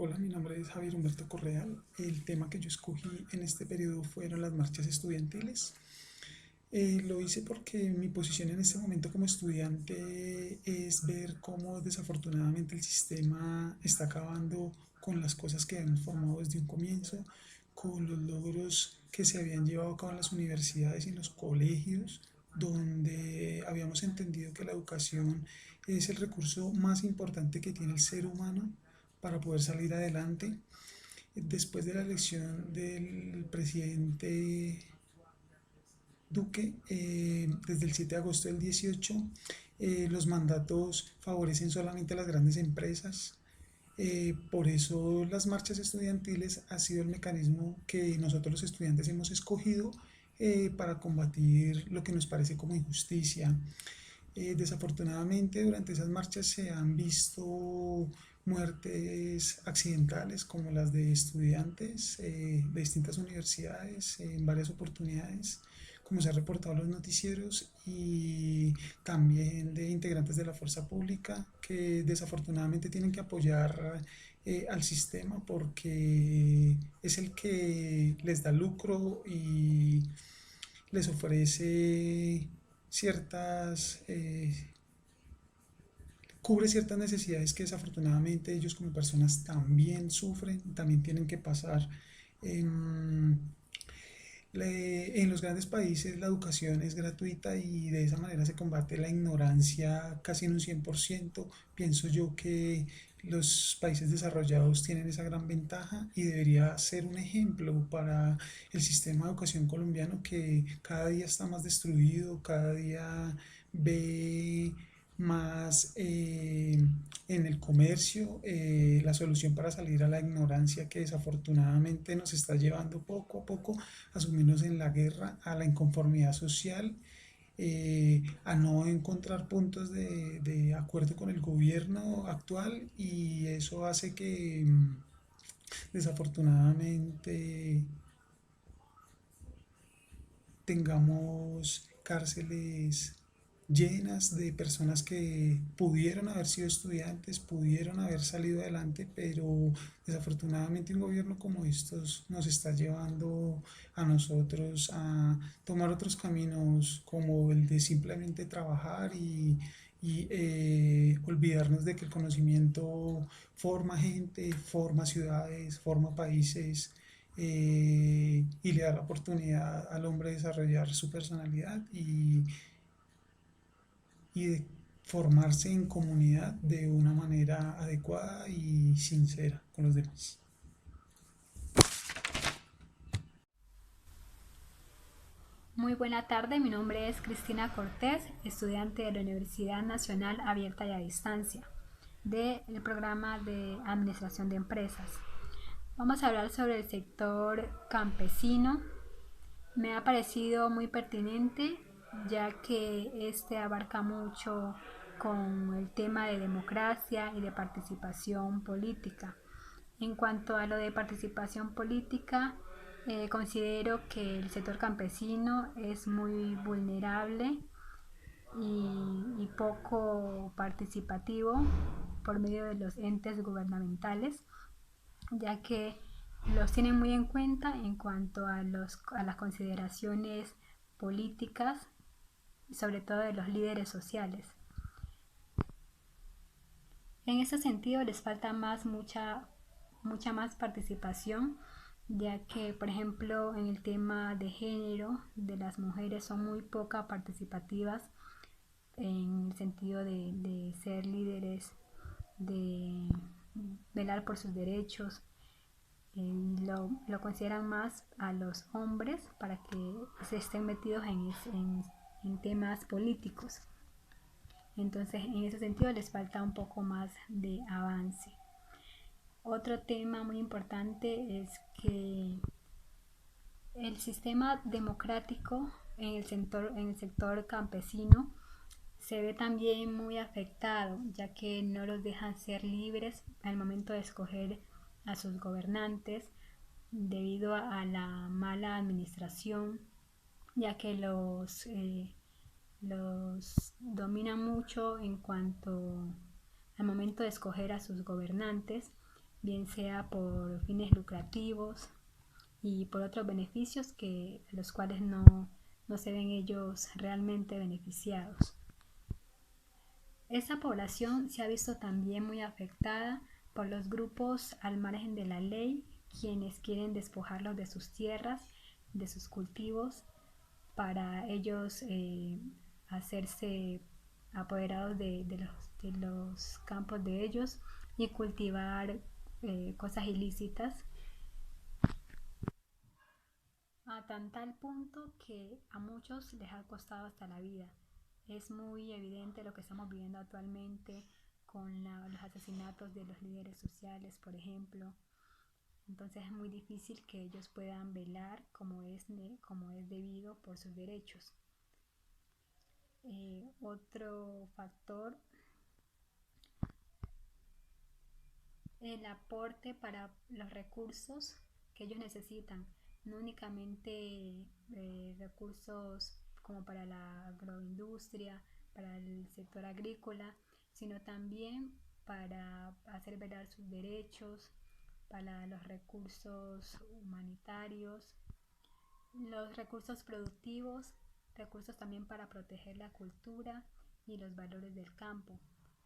Hola, mi nombre es Javier Humberto Correal. El tema que yo escogí en este periodo fueron las marchas estudiantiles. Lo hice porque mi posición en este momento como estudiante es ver cómo desafortunadamente el sistema está acabando con las cosas que habíamos formado desde un comienzo, con los logros que se habían llevado a cabo en las universidades y en los colegios, donde habíamos entendido que la educación es el recurso más importante que tiene el ser humano para poder salir adelante. Después de la elección del presidente Duque, desde el 7 de agosto del 18, los mandatos favorecen solamente a las grandes empresas. Por eso las marchas estudiantiles ha sido el mecanismo que nosotros los estudiantes hemos escogido para combatir lo que nos parece como injusticia. Desafortunadamente durante esas marchas se han visto muertes accidentales como las de estudiantes de distintas universidades en varias oportunidades, como se ha reportado en los noticieros, y también de integrantes de la fuerza pública que desafortunadamente tienen que apoyar al sistema porque es el que les da lucro y les ofrece ciertas, cubre ciertas necesidades que desafortunadamente ellos como personas también sufren, también tienen que pasar. En, en los grandes países la educación es gratuita y de esa manera se combate la ignorancia casi en un 100%. Pienso yo que los países desarrollados tienen esa gran ventaja y debería ser un ejemplo para el sistema de educación colombiano que cada día está más destruido, cada día ve más en el comercio la solución para salir a la ignorancia que desafortunadamente nos está llevando poco a poco a sumirnos en la guerra, a la inconformidad social, a no encontrar puntos de acuerdo con el gobierno actual, y eso hace que desafortunadamente tengamos cárceles llenas de personas que pudieron haber sido estudiantes, pudieron haber salido adelante, pero desafortunadamente un gobierno como estos nos está llevando a nosotros a tomar otros caminos como el de simplemente trabajar y olvidarnos de que el conocimiento forma gente, forma ciudades, forma países, y le da la oportunidad al hombre de desarrollar su personalidad y de formarse en comunidad de una manera adecuada y sincera con los demás. Muy buena tarde, mi nombre es Cristina Cortés, estudiante de la Universidad Nacional Abierta y a Distancia, del programa de Administración de Empresas. Vamos a hablar sobre el sector campesino. Me ha parecido muy pertinente ya que este abarca mucho con el tema de democracia y de participación política. En cuanto a lo de participación política, considero que el sector campesino es muy vulnerable y poco participativo por medio de los entes gubernamentales, ya que los tienen muy en cuenta en cuanto a las consideraciones políticas, sobre todo de los líderes sociales. En ese sentido les falta mucha más participación, ya que por ejemplo en el tema de género de las mujeres son muy poco participativas en el sentido de ser líderes, de velar por sus derechos. Lo consideran más a los hombres para que se estén metidos en temas políticos. Entonces, en ese sentido les falta un poco más de avance. Otro tema muy importante es que el sistema democrático en el sector campesino se ve también muy afectado, ya que no los dejan ser libres al momento de escoger a sus gobernantes debido a la mala administración, ya que los dominan mucho en cuanto al momento de escoger a sus gobernantes, bien sea por fines lucrativos y por otros beneficios que los cuales no se ven ellos realmente beneficiados. Esta población se ha visto también muy afectada por los grupos al margen de la ley, quienes quieren despojarlos de sus tierras, de sus cultivos, para ellos hacerse apoderados de los campos de ellos y cultivar cosas ilícitas a tan tal punto que a muchos les ha costado hasta la vida. Es muy evidente lo que estamos viviendo actualmente con los asesinatos de los líderes sociales, por ejemplo. Entonces es muy difícil que ellos puedan velar como es debido por sus derechos. Otro factor, el aporte para los recursos que ellos necesitan, no únicamente recursos como para la agroindustria, para el sector agrícola, sino también para hacer velar sus derechos, para los recursos humanitarios, los recursos productivos, recursos también para proteger la cultura y los valores del campo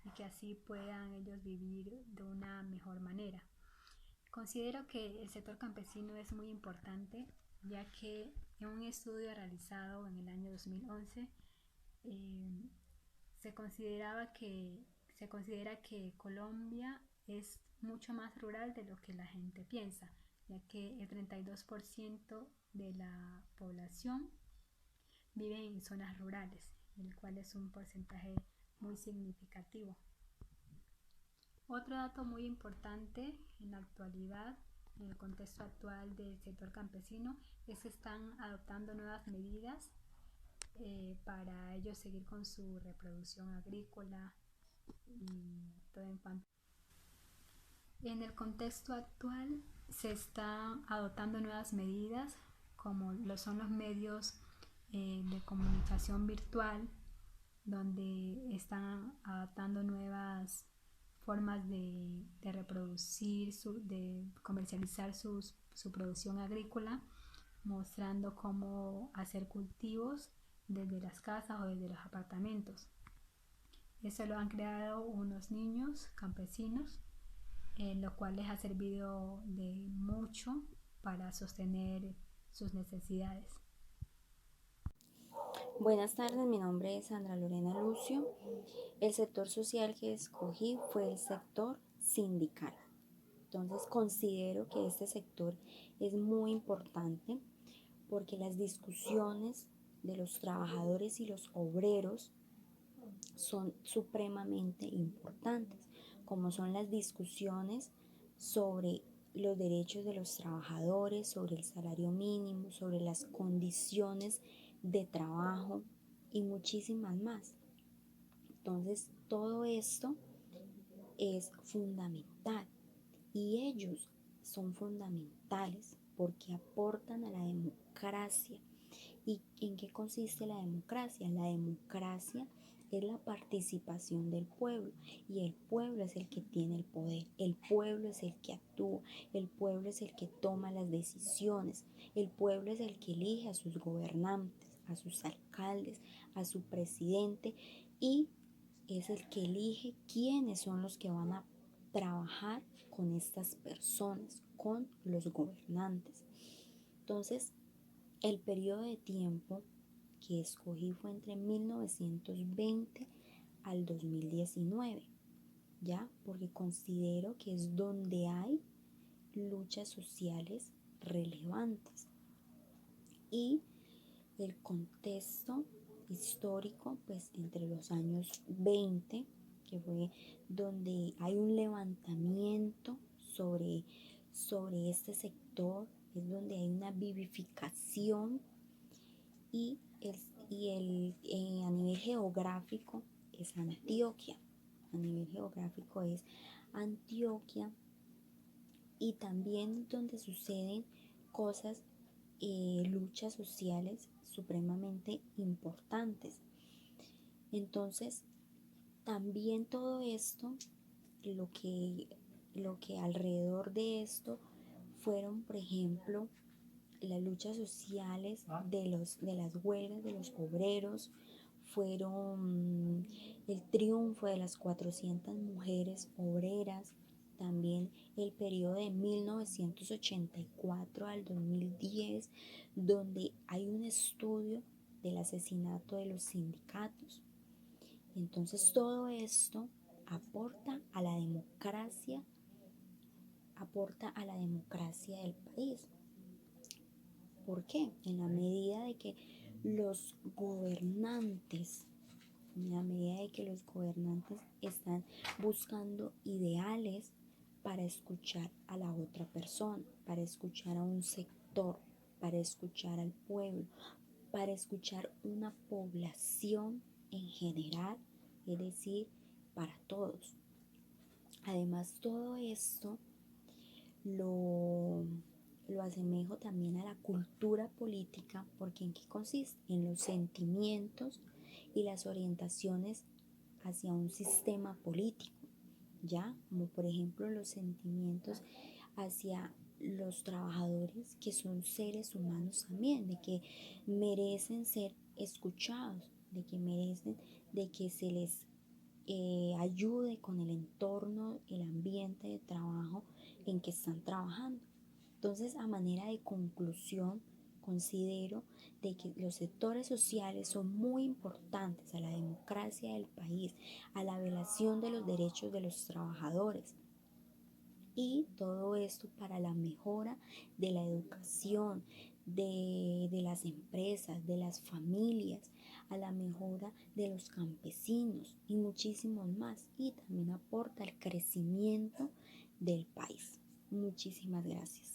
y que así puedan ellos vivir de una mejor manera. Considero que el sector campesino es muy importante, ya que en un estudio realizado en el año 2011 eh, se considera que Colombia es mucho más rural de lo que la gente piensa, ya que el 32% de la población vive en zonas rurales, el cual es un porcentaje muy significativo. Otro dato muy importante en la actualidad, en el contexto actual del sector campesino, es que están adoptando nuevas medidas para ellos seguir con su reproducción agrícola y todo en cuanto. En el contexto actual se están adoptando nuevas medidas como lo son los medios de comunicación virtual, donde están adaptando nuevas formas de reproducir, de comercializar su producción agrícola, mostrando cómo hacer cultivos desde las casas o desde los apartamentos. Eso lo han creado unos niños campesinos, lo cual les ha servido de mucho para sostener sus necesidades. Buenas tardes, mi nombre es Sandra Lorena Lucio. El sector social que escogí fue el sector sindical. Entonces considero que este sector es muy importante porque las discusiones de los trabajadores y los obreros son supremamente importantes, como son las discusiones sobre los derechos de los trabajadores, sobre el salario mínimo, sobre las condiciones de trabajo y muchísimas más. Entonces, todo esto es fundamental y ellos son fundamentales porque aportan a la democracia. ¿Y en qué consiste la democracia? La democracia es la participación del pueblo y el pueblo es el que tiene el poder, el pueblo es el que actúa, el pueblo es el que toma las decisiones, el pueblo es el que elige a sus gobernantes, a sus alcaldes, a su presidente y es el que elige quiénes son los que van a trabajar con estas personas, con los gobernantes. Entonces, el periodo de tiempo que escogí fue entre 1920 al 2019, ¿ya? Porque considero que es donde hay luchas sociales relevantes. Y el contexto histórico, pues entre los años 20, que fue donde hay un levantamiento sobre este sector, es donde hay una vivificación y, a nivel geográfico es Antioquia. A nivel geográfico es Antioquia y también donde suceden cosas, luchas sociales supremamente importantes. Entonces, también todo esto, lo que lo que alrededor de esto fueron, por ejemplo, las luchas sociales de las huelgas de los obreros, fueron el triunfo de las 400 mujeres obreras, también el periodo de 1984 al 2010, donde hay un estudio del asesinato de los sindicatos. Entonces todo esto aporta a la democracia del país. ¿Por qué? En la medida de que los gobernantes, están buscando ideales para escuchar a la otra persona, para escuchar a un sector, para escuchar al pueblo, para escuchar una población en general, es decir, para todos. Además, todo esto lo, lo asemejo también a la cultura política, porque ¿en qué consiste? En los sentimientos y las orientaciones hacia un sistema político, ¿ya? Como por ejemplo los sentimientos hacia los trabajadores, que son seres humanos también, de que merecen ser escuchados, de que merecen de que se les ayude con el entorno, el ambiente de trabajo en que están trabajando. Entonces, a manera de conclusión, considero de que los sectores sociales son muy importantes a la democracia del país, a la velación de los derechos de los trabajadores. Y todo esto para la mejora de la educación, de las empresas, de las familias, a la mejora de los campesinos y muchísimos más. Y también aporta al crecimiento del país. Muchísimas gracias.